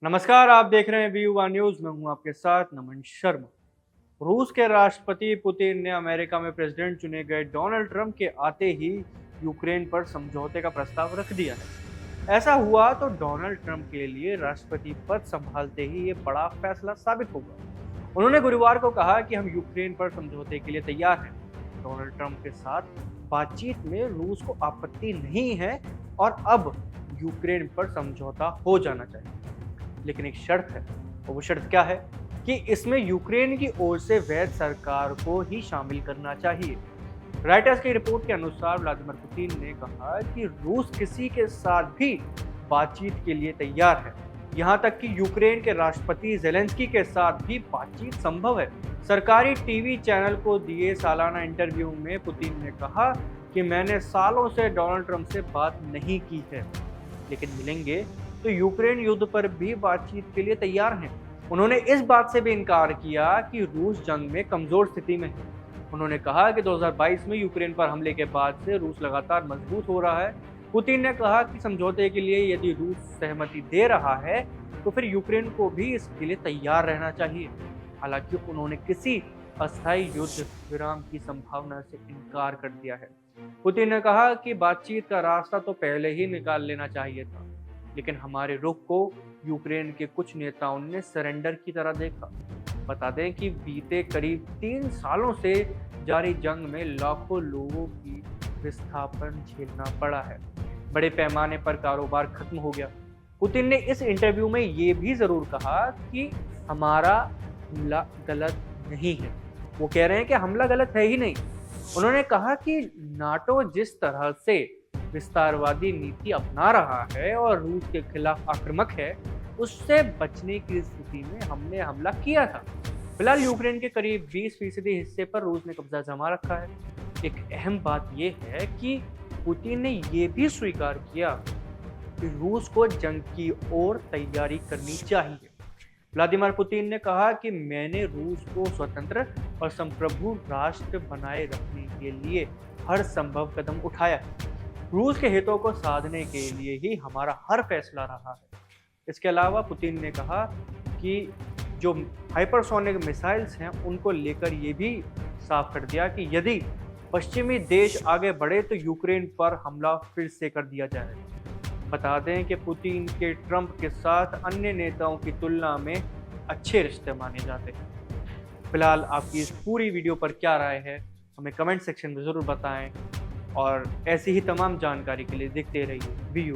नमस्कार, आप देख रहे हैं वी न्यूज़। मैं हूं आपके साथ नमन शर्मा। रूस के राष्ट्रपति पुतिन ने अमेरिका में प्रेसिडेंट चुने गए डोनाल्ड ट्रंप के आते ही यूक्रेन पर समझौते का प्रस्ताव रख दिया है। ऐसा हुआ तो डोनाल्ड ट्रंप के लिए राष्ट्रपति पद संभालते ही ये बड़ा फैसला साबित होगा। उन्होंने गुरुवार को कहा कि हम यूक्रेन पर समझौते के लिए तैयार हैं। डोनाल्ड ट्रंप के साथ बातचीत में रूस को आपत्ति नहीं है और अब यूक्रेन पर समझौता हो जाना चाहिए, लेकिन एक शर्त है। और वो शर्त क्या है कि इसमें यूक्रेन की ओर से वैध सरकार को ही शामिल करना चाहिए। राइटर्स की रिपोर्ट के अनुसार व्लादिमीर पुतिन ने कहा कि रूस किसी के साथ भी बातचीत के लिए तैयार है, यहां तक कि यूक्रेन के राष्ट्रपति जेलेंस्की के साथ भी बातचीत संभव है। सरकारी टीवी चैनल को दिए सालाना इंटरव्यू में पुतिन ने कहा कि मैंने सालों से डोनाल्ड ट्रंप से बात नहीं की है, लेकिन मिलेंगे तो यूक्रेन युद्ध पर भी बातचीत के लिए तैयार हैं। उन्होंने इस बात से भी इनकार किया कि रूस जंग में कमजोर स्थिति में है। उन्होंने कहा कि 2022 में यूक्रेन पर हमले के बाद से रूस लगातार मजबूत हो रहा है। पुतिन ने कहा कि समझौते के लिए यदि रूस सहमति दे रहा है तो फिर यूक्रेन को भी इसके लिए तैयार रहना चाहिए। हालांकि उन्होंने किसी अस्थायी युद्ध विराम की संभावना से इनकार कर दिया है। पुतिन ने कहा कि बातचीत का रास्ता तो पहले ही निकाल लेना चाहिए था, लेकिन हमारे रुख को यूक्रेन के कुछ नेताओं ने सरेंडर की तरह देखा। बता दें कि बीते करीब 3 सालों से जारी जंग में लाखों लोगों की विस्थापन झेलना पड़ा है। बड़े पैमाने पर कारोबार खत्म हो गया। पुतिन ने इस इंटरव्यू में ये भी जरूर कहा कि हमारा हमला गलत नहीं है। वो कह रहे हैं कि हमला गलत है ही नहीं। उन्होंने कहा कि नाटो जिस तरह से विस्तारवादी नीति अपना रहा है और रूस के खिलाफ आक्रामक है, उससे बचने की स्थिति में हमने हमला किया था। फिलहाल यूक्रेन के करीब 20% हिस्से पर रूस ने कब्जा जमा रखा है। एक अहम बात यह है कि पुतिन ने यह भी स्वीकार किया कि रूस को जंग की ओर तैयारी करनी चाहिए। व्लादिमीर पुतिन ने कहा कि मैंने रूस को स्वतंत्र और संप्रभु राष्ट्र बनाए रखने के लिए हर संभव कदम उठाया है। रूस के हितों को साधने के लिए ही हमारा हर फैसला रहा है। इसके अलावा पुतिन ने कहा कि जो हाइपरसोनिक मिसाइल्स हैं उनको लेकर ये भी साफ कर दिया कि यदि पश्चिमी देश आगे बढ़े तो यूक्रेन पर हमला फिर से कर दिया जाएगा। बता दें कि पुतिन के ट्रंप के साथ अन्य नेताओं की तुलना में अच्छे रिश्ते माने जाते हैं। फिलहाल आपकी इस पूरी वीडियो पर क्या राय है, हमें कमेंट सेक्शन में ज़रूर बताएं और ऐसी ही तमाम जानकारी के लिए देखते रहिए वी।